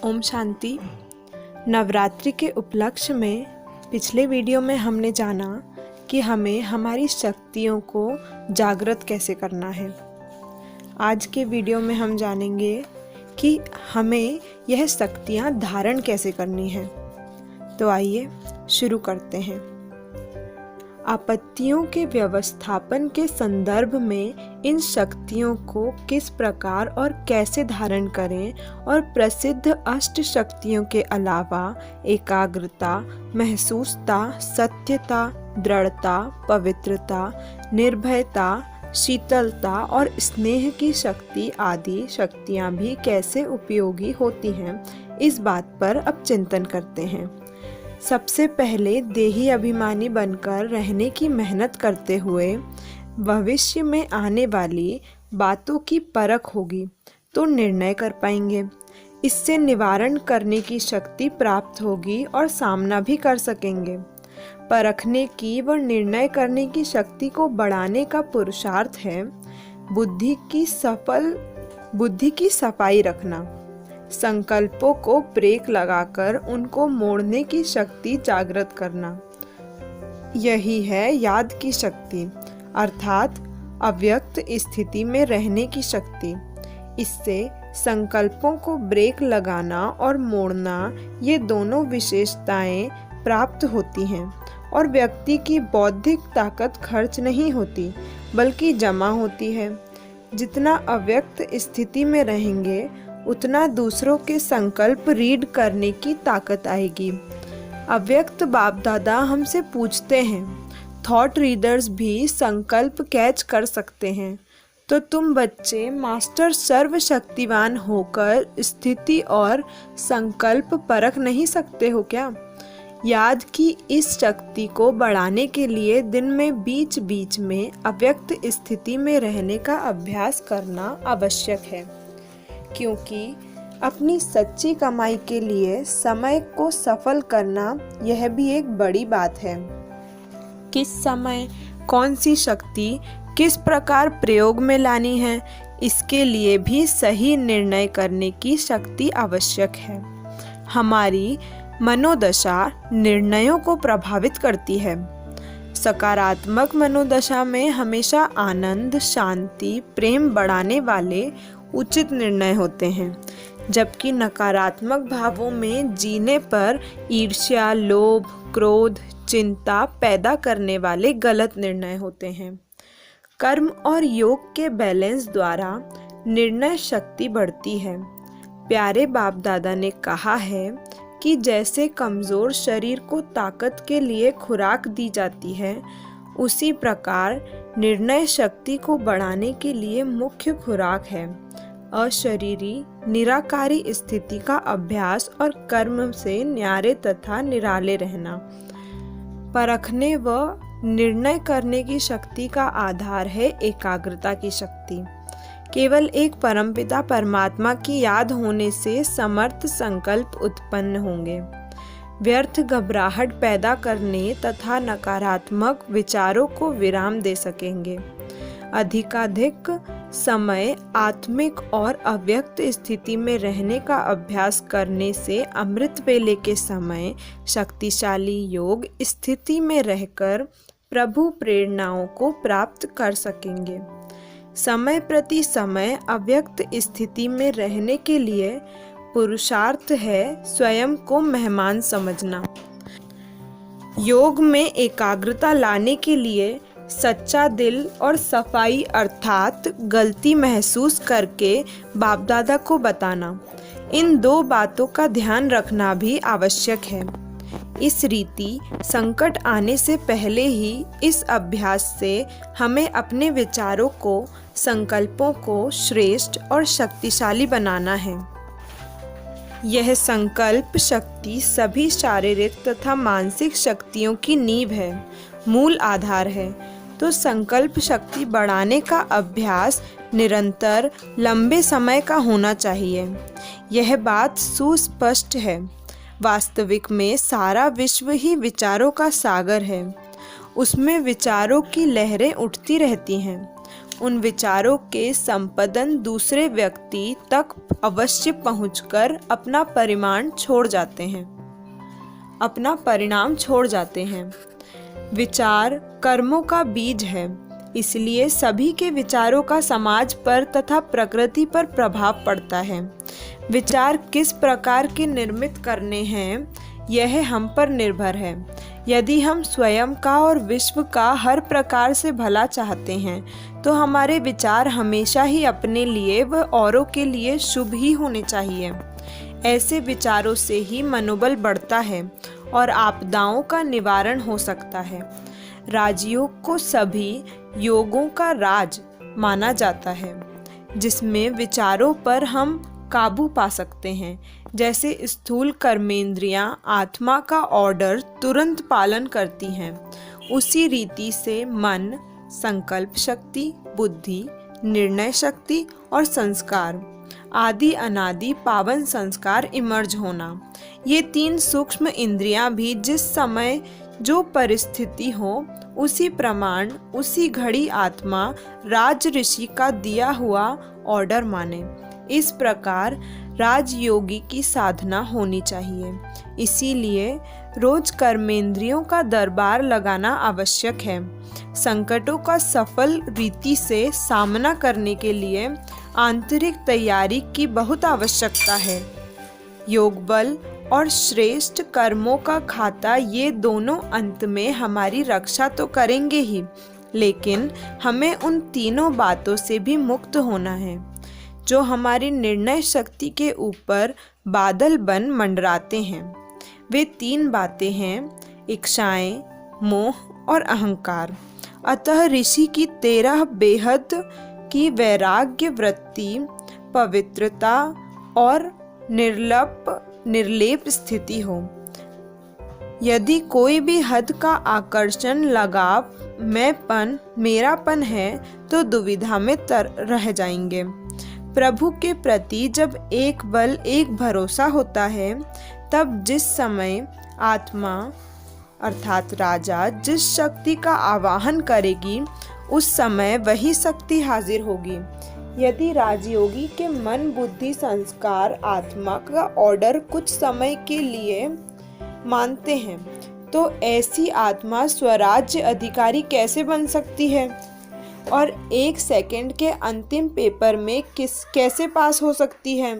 ओम शांति। नवरात्रि के उपलक्ष्य में पिछले वीडियो में हमने जाना कि हमें हमारी शक्तियों को जागृत कैसे करना है। आज के वीडियो में हम जानेंगे कि हमें यह शक्तियाँ धारण कैसे करनी है। तो आइए शुरू करते हैं। आपत्तियों के व्यवस्थापन के संदर्भ में इन शक्तियों को किस प्रकार और कैसे धारण करें और प्रसिद्ध अष्ट शक्तियों के अलावा एकाग्रता, महसूसता, सत्यता, दृढ़ता, पवित्रता, निर्भयता, शीतलता और स्नेह की शक्ति आदि शक्तियाँ भी कैसे उपयोगी होती हैं, इस बात पर अब चिंतन करते हैं। सबसे पहले देही अभिमानी बनकर रहने की मेहनत करते हुए भविष्य में आने वाली बातों की परख होगी तो निर्णय कर पाएंगे। इससे निवारण करने की शक्ति प्राप्त होगी और सामना भी कर सकेंगे। परखने की व निर्णय करने की शक्ति को बढ़ाने का पुरुषार्थ है बुद्धि की सफाई रखना, संकल्पों को ब्रेक लगाकर उनको मोड़ने की शक्ति जागृत करना। यही है याद की शक्ति, अर्थात अव्यक्त स्थिति में रहने की शक्ति। इससे संकल्पों को ब्रेक लगाना और मोड़ना, ये दोनों विशेषताएं प्राप्त होती हैं और व्यक्ति की बौद्धिक ताकत खर्च नहीं होती बल्कि जमा होती है। जितना अव्यक्त स्थिति में रहेंगे उतना दूसरों के संकल्प रीड करने की ताकत आएगी। अव्यक्त बाप दादा हमसे पूछते हैं, थॉट रीडर्स भी संकल्प कैच कर सकते हैं, तो तुम बच्चे मास्टर सर्वशक्तिवान होकर स्थिति और संकल्प परख नहीं सकते हो क्या? याद की इस शक्ति को बढ़ाने के लिए दिन में बीच बीच में अव्यक्त स्थिति में रहने का अभ्यास करना आवश्यक है, क्योंकि अपनी सच्ची कमाई के लिए समय को सफल करना यह भी एक बड़ी बात है। किस समय कौन सी शक्ति किस प्रकार प्रयोग में लानी है, इसके लिए भी सही निर्णय करने की शक्ति आवश्यक है। हमारी मनोदशा निर्णयों को प्रभावित करती है। सकारात्मक मनोदशा में हमेशा आनंद, शांति, प्रेम बढ़ाने वाले उचित निर्णय होते हैं, जबकि नकारात्मक भावों में जीने पर ईर्ष्या, लोभ, क्रोध, चिंता पैदा करने वाले गलत निर्णय होते हैं। कर्म और योग के बैलेंस द्वारा निर्णय शक्ति बढ़ती है। प्यारे बाप दादा ने कहा है कि जैसे कमज़ोर शरीर को ताकत के लिए खुराक दी जाती है, उसी प्रकार निर्णय शक्ति को बढ़ाने के लिए मुख्य खुराक है अशरीरी निराकारी स्थिति का अभ्यास और कर्म से न्यारे तथा निराले रहना। परखने व निर्णय करने की शक्ति का आधार है एकाग्रता की शक्ति। केवल एक परमपिता परमात्मा की याद होने से समर्थ संकल्प उत्पन्न होंगे। व्यर्थ घबराहट पैदा करने तथा नकारात्मक विचारों को विराम दे सकेंगे। अधिकाधिक समय आत्मिक और अव्यक्त स्थिति में रहने का अभ्यास करने से अमृत वेले के समय शक्तिशाली योग स्थिति में रहकर प्रभु प्रेरणाओं को प्राप्त कर सकेंगे। समय प्रति समय अव्यक्त स्थिति में रहने के लिए पुरुषार्थ है स्वयं को मेहमान समझना। योग में एकाग्रता लाने के लिए सच्चा दिल और सफाई अर्थात गलती महसूस करके बाप दादा को बताना, इन दो बातों का ध्यान रखना भी आवश्यक है। इस रीति संकट आने से पहले ही इस अभ्यास से हमें अपने विचारों को, संकल्पों को श्रेष्ठ और शक्तिशाली बनाना है। यह संकल्प शक्ति सभी शारीरिक तथा मानसिक शक्तियों की नींव है, मूल आधार है। तो संकल्प शक्ति बढ़ाने का अभ्यास निरंतर लंबे समय का होना चाहिए। यह बात सुस्पष्ट है। वास्तविक में सारा विश्व ही विचारों का सागर है। उसमें विचारों की लहरें उठती रहती हैं। उन विचारों के संपादन दूसरे व्यक्ति तक अवश्य पहुंचकर अपना परिणाम छोड़ जाते हैं। विचार कर्मों का बीज है, इसलिए सभी के विचारों का समाज पर तथा प्रकृति पर प्रभाव पड़ता है। विचार किस प्रकार के निर्मित करने हैं, यह हम पर निर्भर है। यदि हम स्वयं का और विश्व का हर प्रकार से भला चाहते हैं तो हमारे विचार हमेशा ही अपने लिए व औरों के लिए शुभ ही होने चाहिए। ऐसे विचारों से ही मनोबल बढ़ता है और आपदाओं का निवारण हो सकता है। राजयोग को सभी योगों का राज माना जाता है, जिसमें विचारों पर हम काबू पा सकते हैं। जैसे स्थूल कर्मेंद्रियां आत्मा का ऑर्डर तुरंत पालन करती हैं, उसी रीति से मन, संकल्प शक्ति, बुद्धि, निर्णय शक्ति और संस्कार आदि अनादि पावन संस्कार इमर्ज होना, ये 3 सूक्ष्म इंद्रियां भी जिस समय जो परिस्थिति हो उसी प्रमाण उसी घड़ी आत्मा राज ऋषि का दिया हुआ ऑर्डर माने। इस प्रकार राजयोगी की साधना होनी चाहिए। इसीलिए रोज कर्मेंद्रियों का दरबार लगाना आवश्यक है। संकटों का सफल रीति से सामना करने के लिए आंतरिक तैयारी की बहुत आवश्यकता है। योग बल और श्रेष्ठ कर्मों का खाता, ये दोनों अंत में हमारी रक्षा तो करेंगे ही, लेकिन हमें उन तीनों बातों से भी मुक्त होना है जो हमारी निर्णय शक्ति के ऊपर बादल बन मंडराते हैं। वे 3 बातें हैं, इच्छाएं, मोह और अहंकार। अतः ऋषि की 13 बेहद की वैराग्य वृत्ति, पवित्रता और निर्लेप स्थिति हो। यदि कोई भी हद का आकर्षण, लगाव, मैंपन, मेरापन है तो दुविधा में रह जाएंगे। प्रभु के प्रति जब एक बल एक भरोसा होता है, तब जिस समय आत्मा अर्थात राजा जिस शक्ति का आवाहन करेगी, उस समय वही शक्ति हाजिर होगी। यदि राजयोगी के मन, बुद्धि, संस्कार आत्मा का ऑर्डर कुछ समय के लिए मानते हैं, तो ऐसी आत्मा स्वराज्य अधिकारी कैसे बन सकती है और 1 सेकंड के अंतिम पेपर में कैसे पास हो सकती है?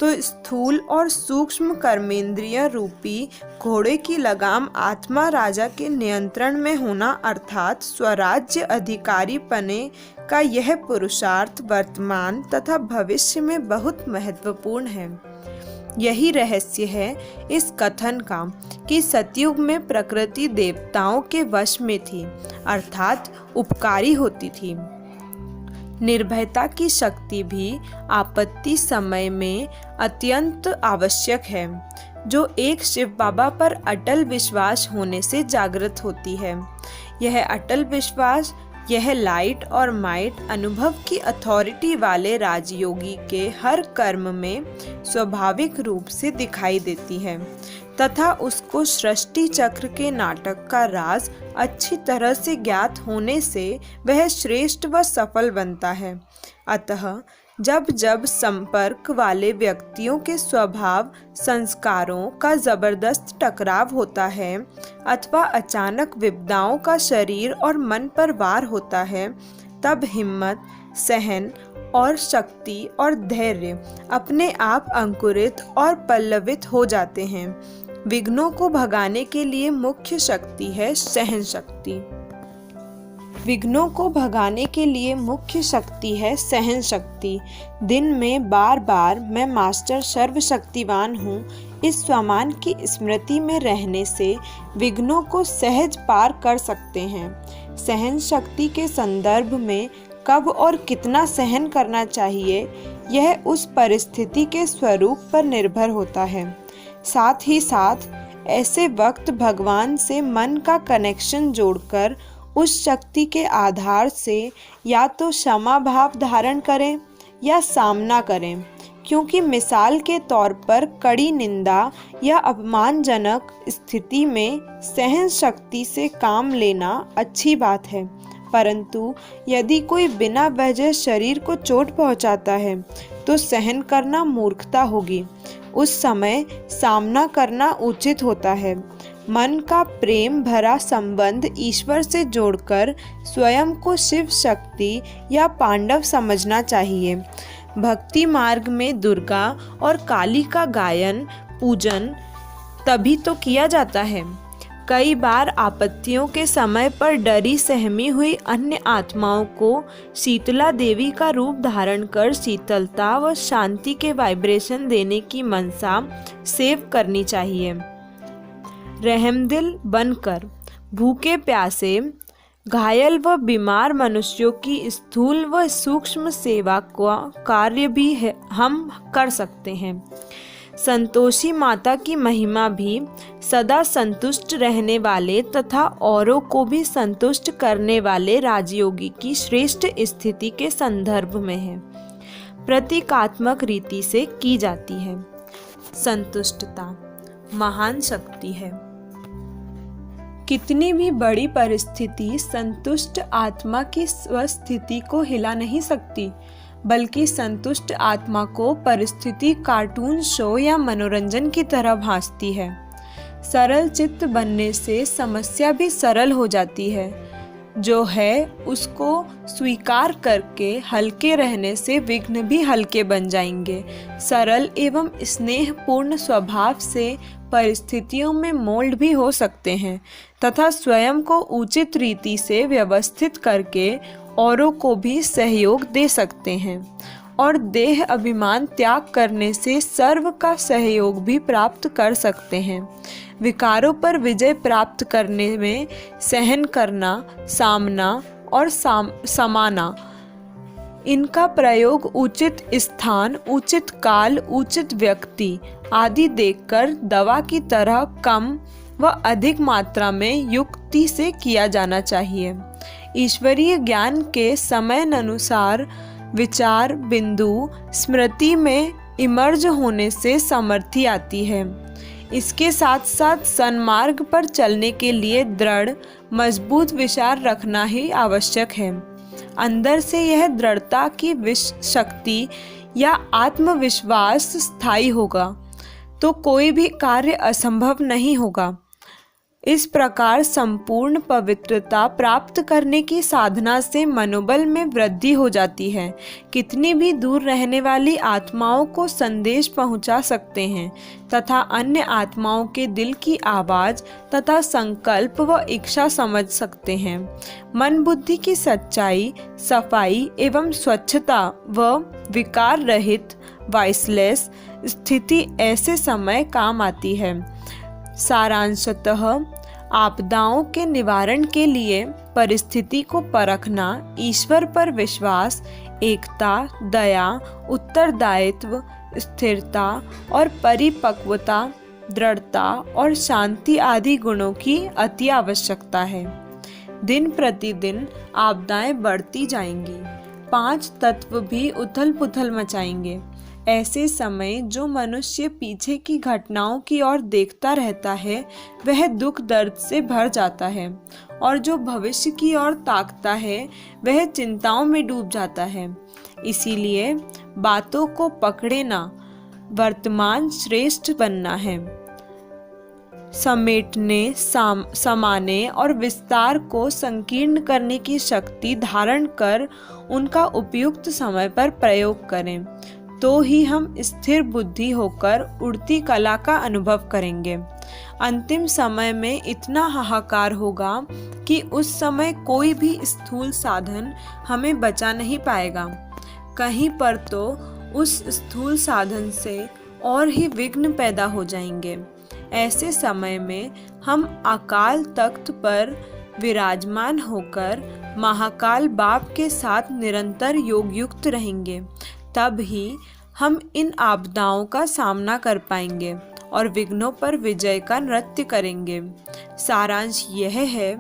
तो स्थूल और सूक्ष्म कर्मेंद्रिय रूपी घोड़े की लगाम आत्मा राजा के नियंत्रण में होना अर्थात स्वराज्य अधिकारी बने का यह पुरुषार्थ वर्तमान तथा भविष्य में बहुत महत्वपूर्ण है। यही रहस्य है इस कथन का कि सतयुग में प्रकृति देवताओं के वश में थी, अर्थात उपकारी होती थी। निर्भयता की शक्ति भी आपत्ति समय में अत्यंत आवश्यक है, जो एक शिव बाबा पर अटल विश्वास होने से जागृत होती है। यह अटल विश्वास, यह लाइट और माइट अनुभव की अथॉरिटी वाले राजयोगी के हर कर्म में स्वाभाविक रूप से दिखाई देती है तथा उसको सृष्टि चक्र के नाटक का राज अच्छी तरह से ज्ञात होने से वह श्रेष्ठ व सफल बनता है। अतः जब जब संपर्क वाले व्यक्तियों के स्वभाव संस्कारों का जबरदस्त टकराव होता है अथवा अचानक विपदाओं का शरीर और मन पर वार होता है, तब हिम्मत, सहन और शक्ति और धैर्य अपने आप अंकुरित और पल्लवित हो जाते हैं। विघ्नों को भगाने के लिए मुख्य शक्ति है सहन शक्ति। विघ्नों को भगाने के लिए मुख्य शक्ति है सहन शक्ति। दिन में बार बार मैं मास्टर सर्वशक्तिवान हूँ, इस स्वमान की स्मृति में रहने से विघ्नों को सहज पार कर सकते हैं। सहन शक्ति के संदर्भ में कब और कितना सहन करना चाहिए, यह उस परिस्थिति के स्वरूप पर निर्भर होता है। साथ ही साथ ऐसे वक्त भगवान से मन का कनेक्शन जोड़कर उस शक्ति के आधार से या तो क्षमा भाव धारण करें या सामना करें, क्योंकि मिसाल के तौर पर कड़ी निंदा या अपमानजनक स्थिति में सहन शक्ति से काम लेना अच्छी बात है, परंतु यदि कोई बिना वजह शरीर को चोट पहुंचाता है तो सहन करना मूर्खता होगी। उस समय सामना करना उचित होता है। मन का प्रेम भरा संबंध ईश्वर से जोड़कर स्वयं को शिव शक्ति या पांडव समझना चाहिए। भक्ति मार्ग में दुर्गा और काली का गायन पूजन तभी तो किया जाता है। कई बार आपत्तियों के समय पर डरी सहमी हुई अन्य आत्माओं को शीतला देवी का रूप धारण कर शीतलता व शांति के वाइब्रेशन देने की मनसा सेव करनी चाहिए। रहमदिल बनकर भूखे प्यासे घायल व बीमार मनुष्यों की स्थूल व सूक्ष्म सेवा का कार्य भी हम कर सकते हैं। संतोषी माता की महिमा भी सदा संतुष्ट रहने वाले तथा औरों को भी संतुष्ट करने वाले राजयोगी की श्रेष्ठ स्थिति के संदर्भ में है, प्रतीकात्मक रीति से की जाती है। संतुष्टता महान शक्ति है। कितनी भी बड़ी परिस्थिति संतुष्ट आत्मा की स्वस्थिति को हिला नहीं सकती, बल्कि संतुष्ट आत्मा को परिस्थिति कार्टून शो या मनोरंजन की तरह भासती है। सरल चित्त बनने से समस्या भी सरल हो जाती है। जो है उसको स्वीकार करके हल्के रहने से विघ्न भी हल्के बन जाएंगे। सरल एवं स्नेहपूर्ण स्वभाव से परिस्थितियों में मोल्ड भी हो सकते हैं तथा स्वयं को उचित रीति से व्यवस्थित करके औरों को भी सहयोग दे सकते हैं और देह अभिमान त्याग करने से सर्व का सहयोग भी प्राप्त कर सकते हैं। विकारों पर विजय प्राप्त करने में सहन करना, सामना और समाना, इनका प्रयोग उचित स्थान, उचित काल, उचित व्यक्ति आदि देखकर दवा की तरह कम व अधिक मात्रा में युक्ति से किया जाना चाहिए। ईश्वरीय ज्ञान के समय अनुसार विचार बिंदु स्मृति में इमर्ज होने से समर्थी आती है। इसके साथ साथ सन्मार्ग पर चलने के लिए दृढ़ मजबूत विचार रखना ही आवश्यक है। अंदर से यह दृढ़ता की शक्ति या आत्मविश्वास स्थायी होगा तो कोई भी कार्य असंभव नहीं होगा। इस प्रकार संपूर्ण पवित्रता प्राप्त करने की साधना से मनोबल में वृद्धि हो जाती है। कितनी भी दूर रहने वाली आत्माओं को संदेश पहुंचा सकते हैं तथा अन्य आत्माओं के दिल की आवाज़ तथा संकल्प व इच्छा समझ सकते हैं। मन बुद्धि की सच्चाई, सफाई एवं स्वच्छता व विकार रहित वाइसलेस स्थिति ऐसे समय काम आती है। सारांशतः आपदाओं के निवारण के लिए परिस्थिति को परखना, ईश्वर पर विश्वास, एकता, दया, उत्तरदायित्व, स्थिरता और परिपक्वता, दृढ़ता और शांति आदि गुणों की अति आवश्यकता है। दिन प्रतिदिन आपदाएं बढ़ती जाएंगी। 5 तत्व भी उथल पुथल मचाएंगे। ऐसे समय जो मनुष्य पीछे की घटनाओं की ओर देखता रहता है वह दुख दर्द से भर जाता है और जो भविष्य की ओर ताकता है वह चिंताओं में डूब जाता है। इसीलिए बातों को पकड़े ना, वर्तमान श्रेष्ठ बनना है। समेटने, समाने और विस्तार को संकीर्ण करने की शक्ति धारण कर उनका उपयुक्त समय पर प्रयोग करें तो ही हम स्थिर बुद्धि होकर उड़ती कला का अनुभव करेंगे। अंतिम समय में इतना हाहाकार होगा कि उस समय कोई भी स्थूल साधन हमें बचा नहीं पाएगा। कहीं पर तो उस स्थूल साधन से और ही विघ्न पैदा हो जाएंगे। ऐसे समय में हम अकाल तख्त पर विराजमान होकर महाकाल बाप के साथ निरंतर योग युक्त रहेंगे। तब ही हम इन आपदाओं का सामना कर पाएंगे और विघ्नों पर विजय का नृत्य करेंगे। सारांश यह है,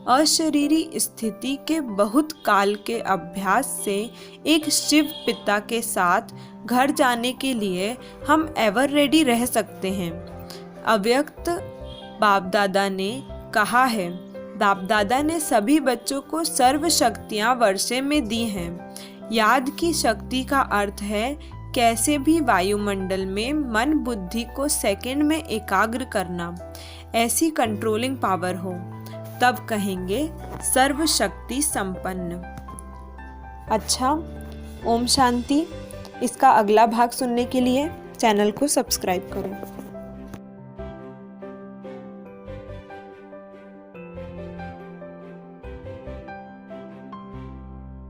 अशरीरी स्थिति के बहुत काल के अभ्यास से एक शिव पिता के साथ घर जाने के लिए हम एवर रेडी रह सकते हैं। अव्यक्त बाप दादा ने कहा है, बाप दादा ने सभी बच्चों को सर्व शक्तियाँ वर्षे में दी हैं। याद की शक्ति का अर्थ है कैसे भी वायुमंडल में मन बुद्धि को सेकंड में एकाग्र करना। ऐसी कंट्रोलिंग पावर हो तब कहेंगे सर्व शक्ति संपन्न। अच्छा, ओम शांति। इसका अगला भाग सुनने के लिए चैनल को सब्सक्राइब करें।